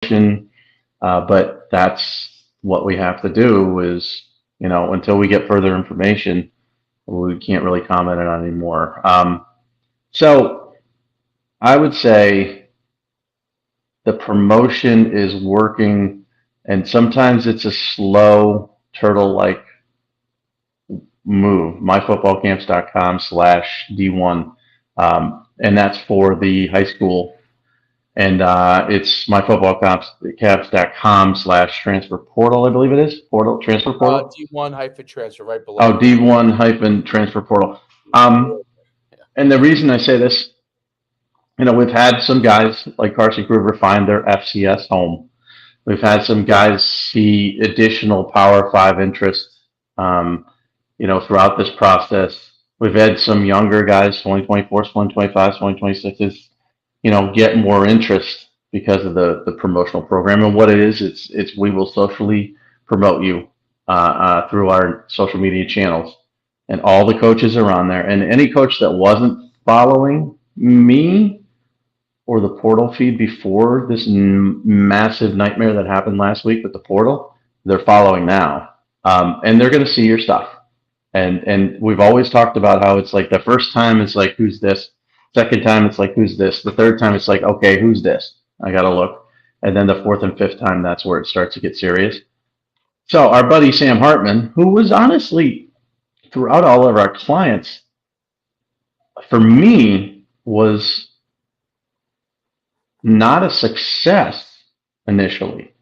But that's what we have to do is, until we get further information, we can't really comment on it anymore. So I would say the promotion is working, and sometimes it's a slow turtle-like move. myfootballcamps.com/D1, and that's for the high school. And it's myfootballcamps.com/transfer portal, I believe it is. Transfer portal. D1 hyphen transfer right below Oh, it. D1 hyphen transfer portal. Yeah. And the reason I say this, we've had some guys like Carson Kruger find their FCS home. We've had some guys see additional Power Five interest, um, throughout this process. We've had some younger guys, 2024, 2025, 2026s, get more interest because of the promotional program. And what it is, it's we will socially promote you through our social media channels, and all the coaches are on there. And any coach that wasn't following me or the portal feed before this massive nightmare that happened last week with the portal, they're following now, and they're going to see your stuff. And we've always talked about how it's like the first time it's like, who's this? Second time it's like, who's this? The third time it's like, okay, who's this? I got to look. And then the fourth and fifth time, that's where it starts to get serious. So our buddy Sam Hartman, who was honestly throughout all of our clients, for me, was not a success initially.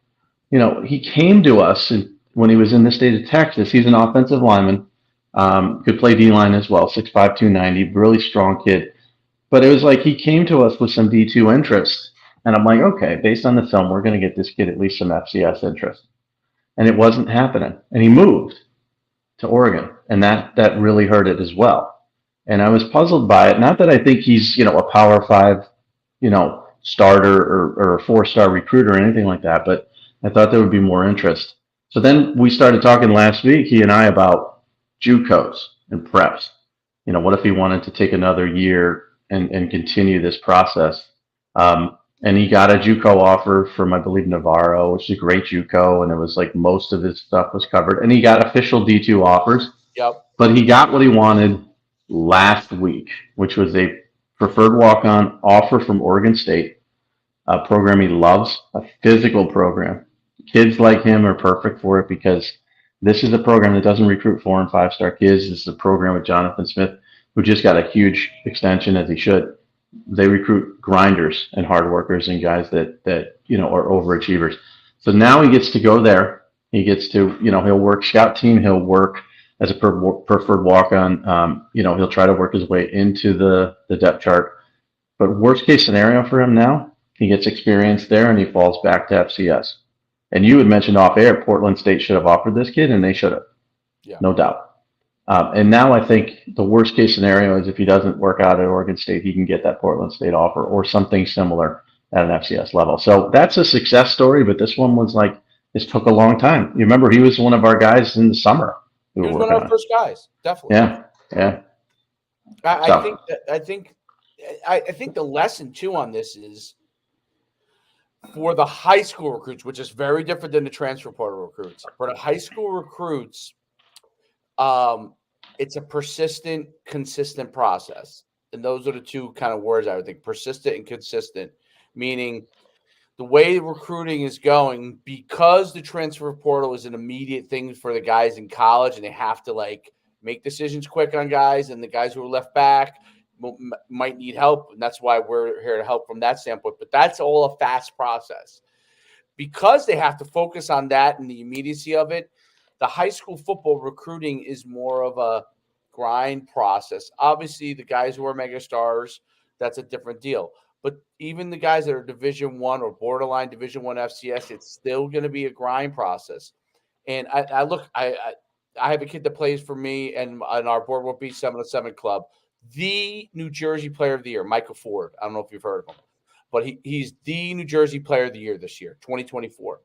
He came to us when he was in the state of Texas. He's an offensive lineman, could play D line as well, 6'5", 290, really strong kid. But it was like he came to us with some D2 interest. And I'm like, okay, based on the film, we're going to get this kid at least some FCS interest. And it wasn't happening. And he moved to Oregon. And that really hurt it as well. And I was puzzled by it. Not that I think he's, a Power Five, starter or a 4-star recruiter or anything like that, but I thought there would be more interest. So then we started talking last week, he and I, about JUCOs and preps. What if he wanted to take another year and continue this process? And he got a JUCO offer from, I believe, Navarro, which is a great JUCO, and it was like most of his stuff was covered. And he got official D2 offers, Yep. but he got what he wanted last week, which was a preferred walk-on offer from Oregon State, a program he loves, a physical program. Kids like him are perfect for it because this is a program that doesn't recruit 4- and 5-star kids. This is a program with Jonathan Smith, who just got a huge extension, as he should. They recruit grinders and hard workers and guys that are overachievers. So now he gets to go there. He gets to, he'll work scout team. He'll work as a preferred walk-on. He'll try to work his way into the depth chart. But worst case scenario for him now, he gets experience there and he falls back to FCS. And you had mentioned off air, Portland State should have offered this kid, and they should have, Yeah. no doubt. And now I think the worst case scenario is if he doesn't work out at Oregon State, he can get that Portland State offer or something similar at an FCS level. So that's a success story, but this one was like, this took a long time. You remember he was one of our guys in the summer. He was one of our first guys, definitely. Yeah. I think the lesson too on this is for the high school recruits, which is very different than the transfer portal recruits. For the high school recruits, it's a persistent, consistent process. And those are the two kind of words I would think: persistent and consistent, meaning the way recruiting is going, because the transfer portal is an immediate thing for the guys in college and they have to like make decisions quick on guys, and the guys who are left back might need help. And that's why we're here to help from that standpoint. But that's all a fast process. Because they have to focus on that and the immediacy of it, the high school football recruiting is more of a grind process. Obviously, the guys who are mega stars, that's a different deal. But even the guys that are Division One or borderline Division One FCS, it's still going to be a grind process. And I have a kid that plays for me and our Boardwalk Beach 707 club, the New Jersey Player of the Year, Michael Ford. I don't know if you've heard of him, but he's the New Jersey Player of the Year this year, 2024.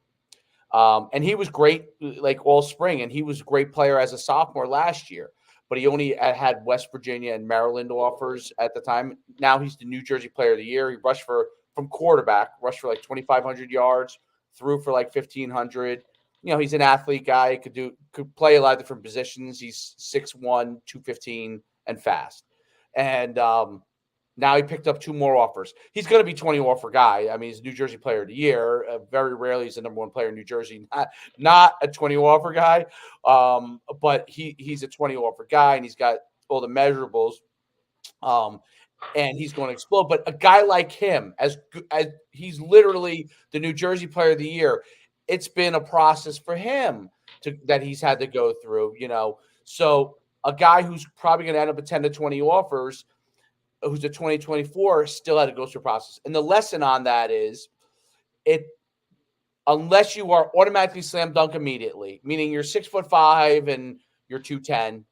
And he was great like all spring, and he was a great player as a sophomore last year. But he only had West Virginia and Maryland offers at the time. Now he's the New Jersey Player of the Year. He rushed for from quarterback, rushed for like 2,500 yards, threw for like 1,500. He's an athlete guy, could play a lot of different positions. He's 6'1", 215, and fast. And now he picked up 2 more offers. He's going to be 20 offer guy. I mean, he's New Jersey Player of the Year. Very rarely he's the number 1 player in New Jersey. Not a 20 offer guy, but he's a 20 offer guy, and he's got all the measurables. And he's going to explode. But a guy like him, as he's literally the New Jersey Player of the Year, it's been a process for him that he's had to go through. So a guy who's probably going to end up with 10 to 20 offers, who's a 2024, still had to go through a process. And the lesson on that is, unless you are automatically slam dunk immediately, meaning you're 6'5" and you're 210,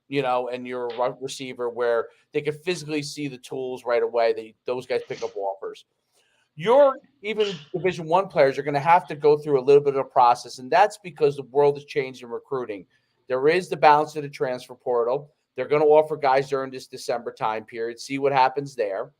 and you're a receiver where they could physically see the tools right away. Those guys pick up offers. Your even Division I players are going to have to go through a little bit of a process, and that's because the world has changed in recruiting. There is the balance of the transfer portal. They're going to offer guys during this December time period, see what happens there.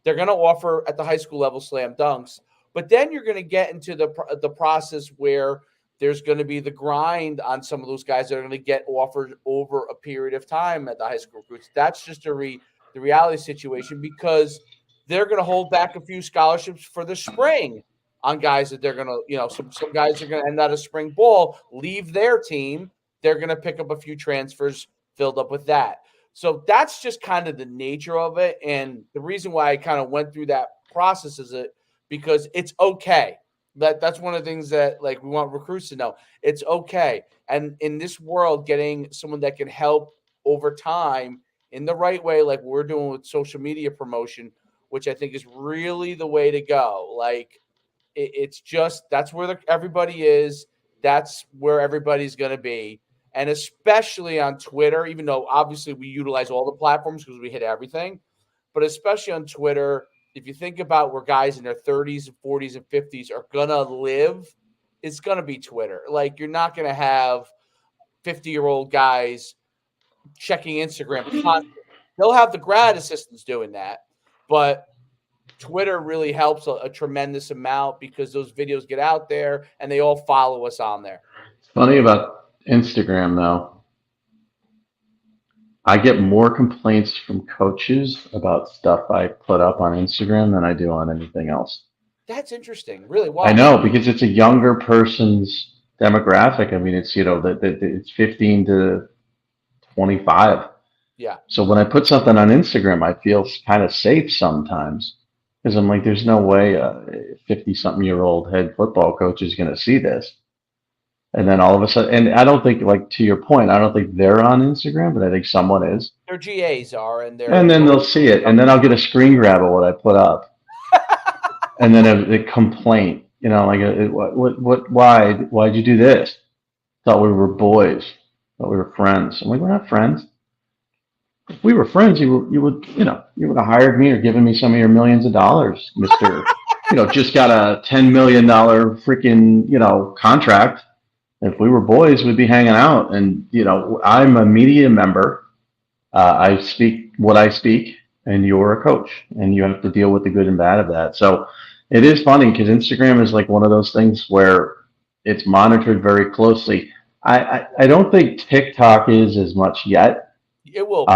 They're going to offer at the high school level slam dunks, but then you're going to get into the process where there's going to be the grind on some of those guys that are going to get offered over a period of time at the high school recruits. That's just the reality situation, because they're going to hold back a few scholarships for the spring on guys that they're going to, some guys are going to end out of spring ball, leave their team. They're going to pick up a few transfers filled up with that. So that's just kind of the nature of it. And the reason why I kind of went through that process is because it's okay. That's one of the things that we want recruits to know. It's okay. And in this world, getting someone that can help over time in the right way, like we're doing with social media promotion, which I think is really the way to go. It's just, that's where everybody is. That's where everybody's going to be. And especially on Twitter, even though obviously we utilize all the platforms because we hit everything, but especially on Twitter, if you think about where guys in their 30s and 40s and 50s are going to live, it's going to be Twitter. You're not going to have 50-year-old guys checking Instagram constantly. They'll have the grad assistants doing that, but Twitter really helps a tremendous amount because those videos get out there and they all follow us on there. It's funny about Instagram, though. I get more complaints from coaches about stuff I put up on Instagram than I do on anything else. That's interesting. Really? Why? I know, because it's a younger person's demographic. I mean, it's, it's 15 to 25. Yeah. So when I put something on Instagram, I feel kind of safe sometimes because I'm like, there's no way a 50-something-year-old head football coach is going to see this. And then all of a sudden, and I don't think, to your point, I don't think they're on Instagram, but I think someone is. Their GAs are, and then they'll see it, and then I'll get a screen grab of what I put up, and then a complaint, why'd you do this? Thought we were boys, thought we were friends. I'm like, we're not friends. If we were friends, you would have hired me or given me some of your millions of dollars, Mister. Just got a $10 million freaking contract. If we were boys, we'd be hanging out. And I'm a media member. I speak what I speak, and you're a coach, and you have to deal with the good and bad of that. So it is funny because Instagram is one of those things where it's monitored very closely. I don't think TikTok is as much yet. It will.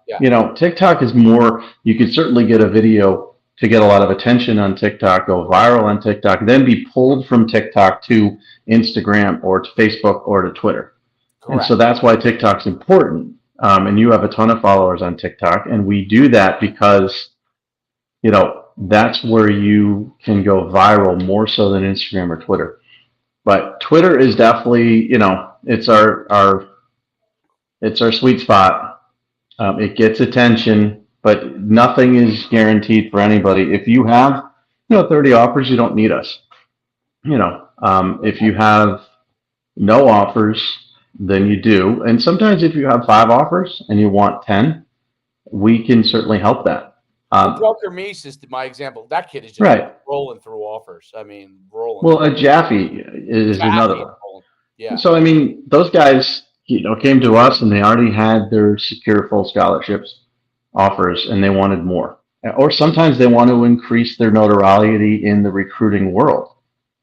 Yeah. TikTok is more. You could certainly get a video to get a lot of attention on TikTok, go viral on TikTok, then be pulled from TikTok to Instagram or to Facebook or to Twitter. Correct. And so that's why TikTok's important. And you have a ton of followers on TikTok, and we do that because, that's where you can go viral more so than Instagram or Twitter. But Twitter is definitely, it's our sweet spot. It gets attention, but nothing is guaranteed for anybody. If you have, 30 offers, you don't need us. If you have no offers, then you do. And sometimes if you have 5 offers and you want 10, we can certainly help that. Walker Meese is my example. That kid is just rolling through offers. I mean, rolling. Well, a Jaffe is another one. Yeah. So, those guys, came to us and they already had their secure full scholarships offers and they wanted more. or sometimes they want to increase their notoriety in the recruiting world.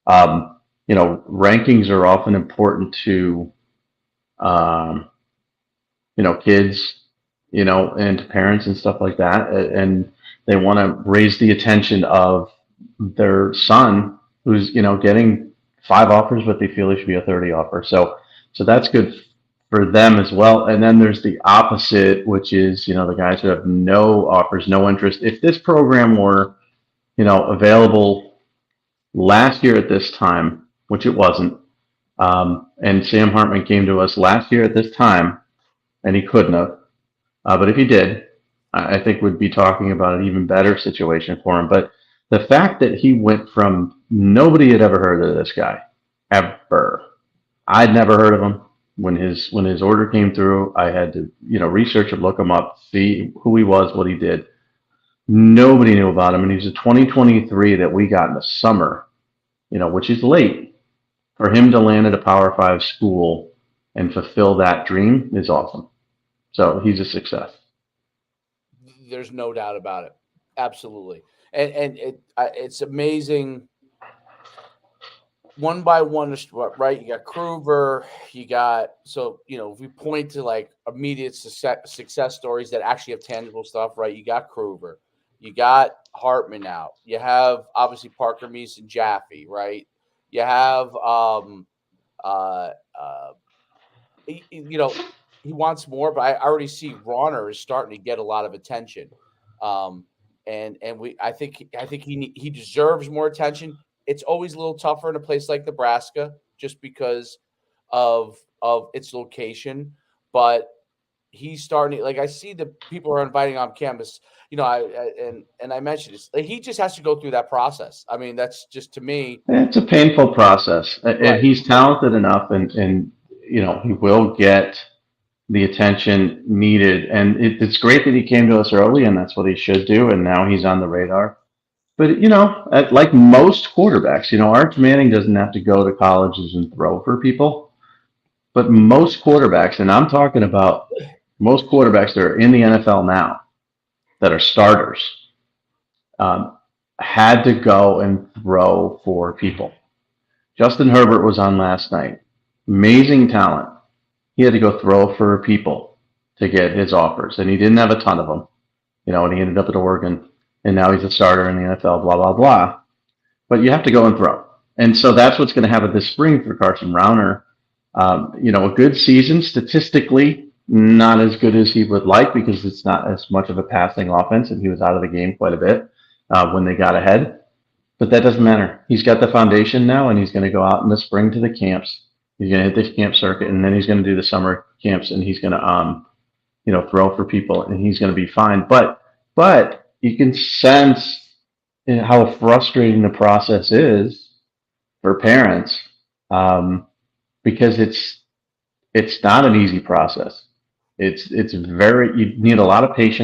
Rankings are often important to um, kids, and to parents and stuff like that. And they want to raise the attention of their son who's, getting 5 offers, but they feel it should be a 30 offer. So that's good for them as well. And then there's the opposite, which is, the guys who have no offers, no interest. If this program were, available last year at this time, which it wasn't, and Sam Hartman came to us last year at this time, and he couldn't have. But if he did, I think we'd be talking about an even better situation for him. But the fact that he went from nobody had ever heard of this guy, ever. I'd never heard of him. When his order came through, I had to research him, look him up, see who he was, what he did. Nobody knew about him, and he's a 2023 that we got in the summer, which is late. For him to land at a Power 5 school and fulfill that dream is awesome. So he's a success. There's no doubt about it. Absolutely. And it's amazing. One by one, right? You got Kruger, if we point to like immediate success stories that actually have tangible stuff, right? You got Kruger, you got Hartman out, you have obviously Parker Meese and Jaffe, right? You have he wants more, but I already see Ronner is starting to get a lot of attention. I think he deserves more attention. It's always a little tougher in a place like Nebraska just because of its location, but he's starting to, like, I see the people are inviting on campus, I mentioned this. Like, he just has to go through that process. I mean, that's just, to me, it's a painful process, right. And he's talented enough, and he will get the attention needed. And it's great that he came to us early, and that's what he should do. And now he's on the radar. But like most quarterbacks, Arch Manning doesn't have to go to colleges and throw for people. But most quarterbacks, and I'm talking about most quarterbacks that are in the NFL now, that are starters, had to go and throw for people. Justin Herbert was on last night. Amazing talent. He had to go throw for people to get his offers, and he didn't have a ton of them, and he ended up at Oregon, and now he's a starter in the NFL, blah, blah, blah. But you have to go and throw. And so that's what's going to happen this spring for Carson Rauner. A good season, statistically, not as good as he would like because it's not as much of a passing offense, and he was out of the game quite a bit when they got ahead. But that doesn't matter. He's got the foundation now, and he's going to go out in the spring to the camps. He's going to hit the camp circuit, and then he's going to do the summer camps, and he's going to, throw for people, and he's going to be fine. But you can sense how frustrating the process is for parents, because it's not an easy process. You need a lot of patience.